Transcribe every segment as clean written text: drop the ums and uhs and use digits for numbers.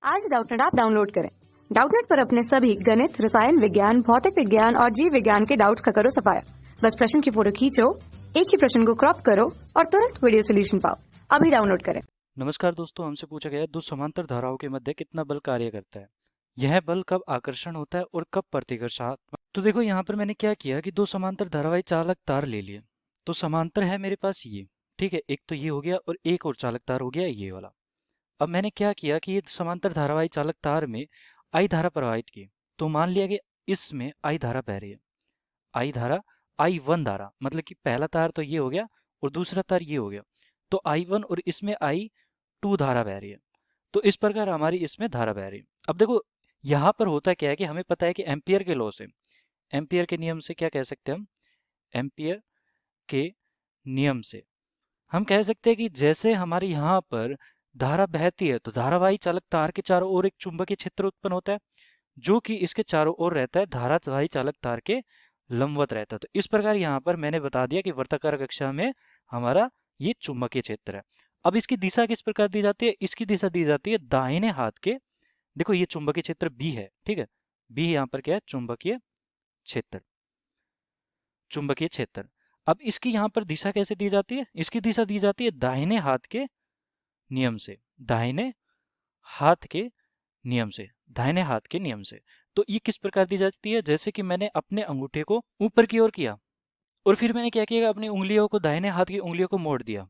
आज Doubtnut app download करें। Doubtnut पर अपने सभी गणित, रसायन विज्ञान, भौतिक विज्ञान और जीव विज्ञान के डाउट्स का करो सफाया। बस प्रश्न की फोटो खींचो, एक ही प्रश्न को क्रॉप करो और तुरंत वीडियो सोल्यूशन पाओ। अभी डाउनलोड करें। नमस्कार दोस्तों, हमसे पूछा गया है दो समांतर धाराओं के मध्य कितना बल कार्य करता है। यह बल कब आकर्षण होता है और कब प्रतिकर्षात्मक। तो देखो यहाँ पर मैंने क्या किया कि दो समांतर धारावाही चालक तार ले लिए। तो समांतर है मेरे पास ये, ठीक है, एक तो ये हो गया और एक और चालक तार हो गया ये वाला। अब मैंने क्या किया कि ये समांतर धारावाही चालक तार में आई धारा प्रवाहित की। तो मान लिया कि इसमें आई धारा बह रही है। आई धारा, I1 धारा, मतलब कि पहला तार तो ये हो गया और दूसरा तार ये हो गया। तो I1 और इसमें I2 धारा बह रही है। तो इस प्रकार हमारी इसमें धारा बह रही है। अब देखो यहाँ पर होता क्या है कि हमें पता है कि एम्पियर के लॉ से, एम्पियर के नियम से क्या कह सकते हैं हम, एम्पियर के नियम से हम कह सकते हैं कि जैसे हमारे यहाँ पर धारा बहती है तो धारावाही चालक तार के चारों ओर एक चुंबकीय क्षेत्र उत्पन्न होता है जो कि इसके चारों ओर रहता है धारावाही चालक तार के लंबवत रहता है। तो इस प्रकार यहाँ पर मैंने बता दिया कि वर्ताकार कक्षा में हमारा ये चुंबकीय क्षेत्र है। अब इसकी दिशा किस प्रकार दी जाती है, इसकी दिशा दी जाती है दाहिने हाथ के। देखो ये चुंबकीय क्षेत्र बी है, ठीक है, बी यहाँ पर क्या है, चुंबकीय क्षेत्र, चुंबकीय क्षेत्र। अब इसकी यहाँ पर दिशा कैसे दी जाती है, इसकी दिशा दी जाती है दाहिने हाथ के नियम से, दाहिने हाथ के नियम से, दाहिने हाथ के नियम से। तो ये किस प्रकार दी जाती है, जैसे कि मैंने अपने अंगूठे को ऊपर की ओर किया और फिर मैंने क्या किया, अपनी उंगलियों को, दाहिने हाथ की उंगलियों को मोड़ दिया।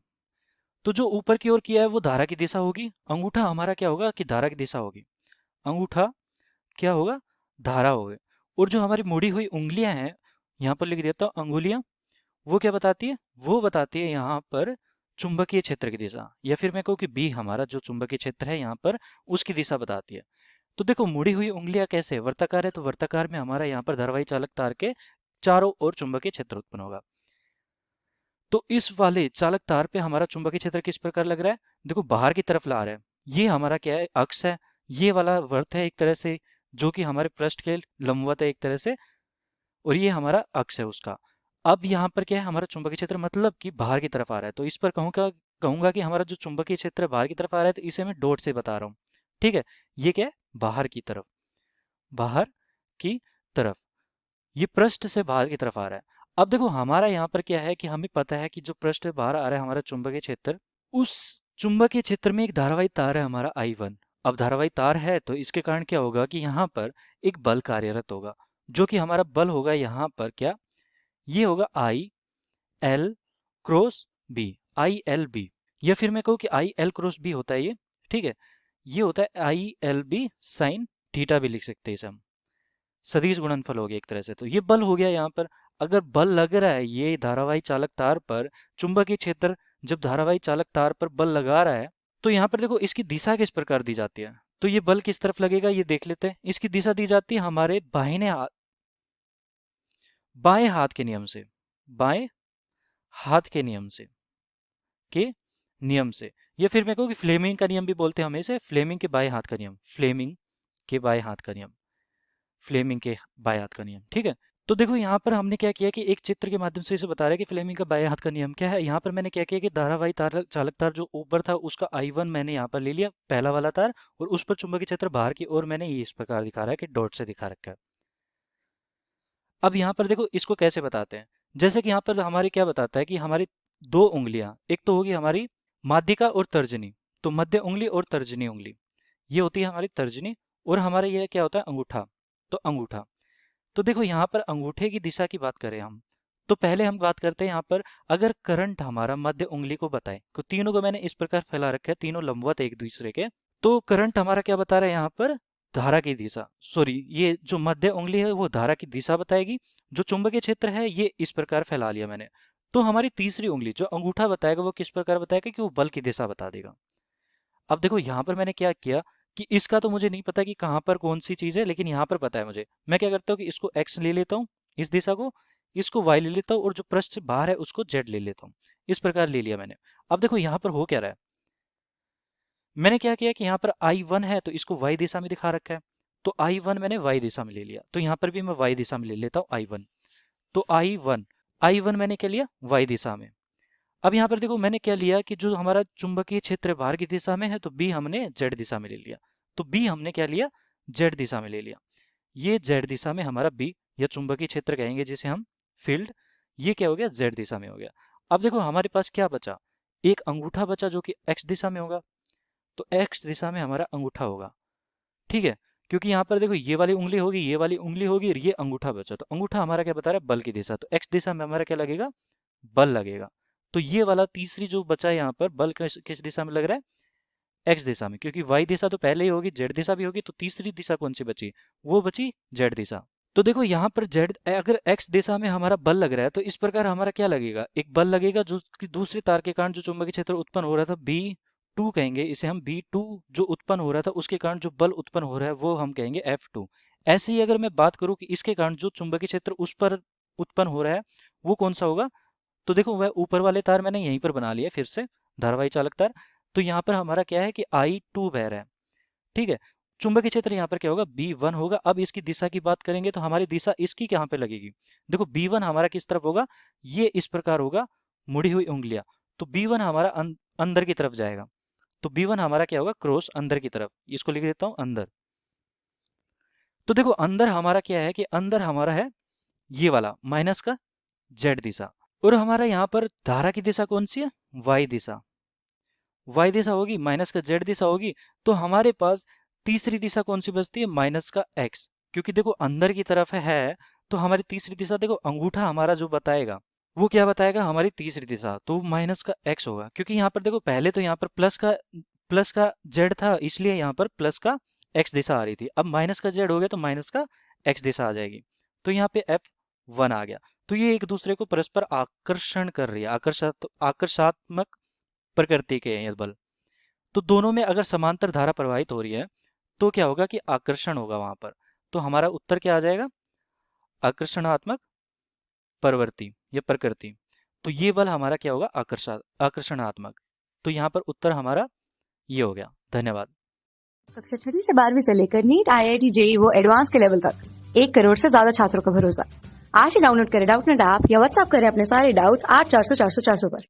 तो जो ऊपर की ओर किया है वो धारा की दिशा होगी, अंगूठा हमारा क्या होगा कि धारा की दिशा होगी, अंगूठा क्या होगा, धारा होगा। और जो हमारी मुड़ी हुई उंगलियां हैं, यहाँ पर लिख देता हूँ अंगुलियां, वो क्या बताती है, वो बताती है यहाँ पर चुंबकीय क्षेत्र की दिशा, या फिर मैं कहूँ कि बी हमारा जो चुंबकीय क्षेत्र है यहाँ पर उसकी दिशा बताती है। तो देखो मुड़ी हुई उंगलियां कैसे, वर्ताकार है तो वर्ताकार में हमारा यहाँ पर धारावाही चालक तार के चारों ओर चुंबकीय क्षेत्र उत्पन्न होगा। तो इस वाले चालक तार पे हमारा चुंबकीय क्षेत्र किस प्रकार लग रहा है, देखो बाहर की तरफ ला रहा है। ये हमारा क्या है, अक्ष है, ये वाला वर्त है एक तरह से, जो कि हमारे पृष्ठ के लंबवत है एक तरह से, और ये हमारा अक्ष है उसका। अब यहाँ पर क्या है, हमारा चुंबकीय क्षेत्र मतलब कि बाहर की तरफ आ रहा है। तो इस पर कहूंगा कि हमारा जो चुंबकीय क्षेत्र बाहर की तरफ आ रहा है, तो इसे मैं डॉट से बता रहा हूँ, ठीक है। ये क्या है, बाहर की तरफ, बाहर की तरफ, ये पृष्ठ से बाहर की तरफ आ रहा है। अब देखो हमारा यहाँ पर क्या है कि हमें पता है कि जो पृष्ठ से बाहर आ रहा है हमारा चुंबकीय क्षेत्र, उस चुंबकीय क्षेत्र में एक धारावाही तार है हमारा I1। अब धारावाही तार है तो इसके कारण क्या होगा कि यहाँ पर एक बल कार्यरत होगा, जो कि हमारा बल होगा यहाँ पर क्या, ये होगा I L cross B, ILB, या फिर मैं कहूँ कि IL क्रॉस बी होता है ये, ठीक है। ये होता है ILB साइन थीटा भी लिख सकते हैं इसे हम, सदिश गुणनफल हो गया एक तरह से। तो ये बल हो गया यहाँ पर। अगर बल लग रहा है ये धारावाही चालक तार पर, चुंबकीय क्षेत्र जब धारावाही चालक तार पर बल लगा रहा है, तो यहाँ पर देखो इसकी दिशा किस प्रकार दी जाती है। तो ये बल किस तरफ लगेगा ये देख लेते हैं। इसकी दिशा दी जाती है हमारे बाहिने हाथ, बाएं हाथ के नियम से, बाएं हाथ के नियम से, के नियम से, या फिर मैं कहूँ कि फ्लेमिंग का नियम भी बोलते हैं हम इसे, फ्लेमिंग के बाएं हाथ का नियम, फ्लेमिंग के बाएं हाथ का नियम, फ्लेमिंग के बाएं हाथ का नियम, ठीक है। तो देखो यहाँ पर हमने क्या किया कि एक चित्र के माध्यम से इसे बता रहा है कि फ्लेमिंग का बाएं हाथ का नियम क्या है। यहाँ पर मैंने क्या किया कि धारावाही तार, चालक तार जो ऊपर था उसका I1 मैंने यहाँ पर ले लिया, पहला वाला तार, और उस पर चुंबकीय क्षेत्र बाहर की ओर मैंने ये इस प्रकार दिखा रहा है कि डॉट से दिखा रखा है। अब यहाँ पर देखो इसको कैसे बताते हैं, जैसे कि यहाँ पर हमारी क्या बताता है कि हमारी दो उंगलियां, एक तो होगी हमारी माध्यिका और तर्जनी, तो मध्य उंगली और तर्जनी उंगली, ये होती है हमारी तर्जनी, और हमारा ये क्या होता है अंगूठा, तो अंगूठा। तो देखो यहाँ पर अंगूठे की दिशा की बात करें हम, तो पहले हम बात करते हैं यहाँ पर, अगर करंट हमारा मध्य उंगली को बताए, तो तीनों को मैंने इस प्रकार फैला रखा है, तीनों लंबवत एक दूसरे के। तो करंट हमारा क्या बता रहा है यहाँ पर, धारा की दिशा, सॉरी ये जो मध्य उंगली है वो धारा की दिशा बताएगी, जो चुंबकीय क्षेत्र है ये इस प्रकार फैला लिया मैंने। तो हमारी तीसरी उंगली जो अंगूठा बताएगा वो किस प्रकार बताएगा कि वो बल की दिशा बता देगा। अब देखो यहाँ पर मैंने क्या किया कि इसका तो मुझे नहीं पता कि कहाँ पर कौन सी चीज़ है, लेकिन यहाँ पर पता है मुझे। मैं क्या करता हूँ कि इसको x ले लेता हूँ, इस दिशा को, इसको y ले लेता हूँ, और जो पृष्ठ से बाहर है उसको z ले लेता हूँ। इस प्रकार ले लिया मैंने। अब देखो यहाँ पर हो क्या रहा है, मैंने क्या किया कि यहाँ पर I1 है तो इसको y दिशा में दिखा रखा है, तो I1 मैंने y दिशा में ले लिया, तो यहाँ पर भी मैं y दिशा में ले लेता हूँ I1। तो I1 मैंने क्या लिया, y दिशा में। अब यहाँ पर देखो मैंने क्या लिया कि जो हमारा चुंबकीय क्षेत्र बाहर की दिशा में है, तो B हमने z दिशा में ले लिया। तो बी हमने क्या लिया, जेड दिशा में ले लिया। ये जेड दिशा में हमारा बी या चुंबकीय क्षेत्र कहेंगे जिसे हम फील्ड, ये क्या हो गया, जेड दिशा में हो गया। अब देखो हमारे पास क्या बचा, एक अंगूठा बचा जो कि एक्स दिशा में होगा, तो एक्स दिशा में हमारा अंगूठा होगा, ठीक है। क्योंकि यहाँ पर देखो ये वाली उंगली होगी, ये वाली उंगली होगी और ये अंगूठा बचा, तो अंगूठा हमारा क्या बता रहा है, बल की दिशा, तो एक्स दिशा में हमारा क्या लगेगा, बल लगेगा। तो ये वाला तीसरी जो बचा है यहाँ पर बल किस किस दिशा में लग रहा है, एक्स दिशा में, क्योंकि वाई दिशा तो पहले ही होगी, जेड दिशा भी होगी, तो तीसरी दिशा कौन सी बची, वो बची जेड दिशा। तो देखो यहाँ पर जेड, अगर एक्स दिशा में हमारा बल लग रहा है तो इस प्रकार हमारा क्या लगेगा, एक बल लगेगा जो कि दूसरे तार के कारण जो चुंबकीय क्षेत्र उत्पन्न हो रहा था, B2 कहेंगे इसे हम, B2 जो उत्पन्न हो रहा था उसके कारण जो बल उत्पन्न हो रहा है वो हम कहेंगे F2। ऐसे ही अगर मैं बात करूं कि इसके कारण जो चुंबकीय क्षेत्र उस पर उत्पन्न हो रहा है वो कौन सा होगा, तो देखो वह ऊपर वाले तार मैंने यहीं पर बना लिया फिर से, धारावाही चालक तार। तो यहाँ पर हमारा क्या है कि I2 बह रहा है, ठीक है। चुंबकीय क्षेत्र यहाँ पर क्या होगा, B1 होगा। अब इसकी दिशा की बात करेंगे तो हमारी दिशा इसकी कहाँ पे लगेगी, देखो B1 हमारा किस तरफ होगा, ये इस प्रकार होगा, मुड़ी हुई उंगलियां, तो B1 हमारा अंदर की तरफ जाएगा, तो B1 हमारा क्या होगा, क्रॉस अंदर की तरफ, इसको लिख देता हूँ अंदर। तो देखो अंदर हमारा क्या है कि अंदर हमारा है ये वाला माइनस का जेड दिशा, और हमारा यहाँ पर धारा की दिशा कौन सी है, वाई दिशा, वाई दिशा होगी, माइनस का जेड दिशा होगी। तो हमारे पास तीसरी दिशा कौन सी बचती है, माइनस का एक्स, क्योंकि देखो अंदर की तरफ है तो हमारी तीसरी दिशा, देखो अंगूठा हमारा जो बताएगा वो क्या बताएगा, हमारी तीसरी दिशा, तो माइनस का एक्स होगा। क्योंकि यहाँ पर देखो पहले तो यहाँ पर प्लस का जेड था, इसलिए यहाँ पर प्लस का एक्स दिशा आ रही थी, अब माइनस का जेड हो गया तो माइनस का एक्स दिशा आ जाएगी, तो यहाँ पे F1 आ गया। तो ये एक दूसरे को परस्पर आकर्षण कर रही है, आकर्षात्मक प्रकृति के हैं ये बल। तो दोनों में अगर समांतर धारा प्रवाहित हो रही है तो क्या होगा कि आकर्षण होगा वहां पर, तो हमारा उत्तर क्या आ जाएगा, आकर्षणात्मक प्रवृत्ति या प्रकृति। तो ये बल हमारा क्या होगा, आकर्षणात्मक। तो यहाँ पर उत्तर हमारा ये हो गया। धन्यवाद। कक्षा 6 से 12वीं से लेकर नीट, IIT, JEE वो एडवांस के लेवल तक 1 करोड़ से ज्यादा छात्रों का भरोसा। आज ही डाउनलोड करें डाउटनेट ऐप या व्हाट्सएप करें अपने सारे डाउट्स 8400 400 400 पर।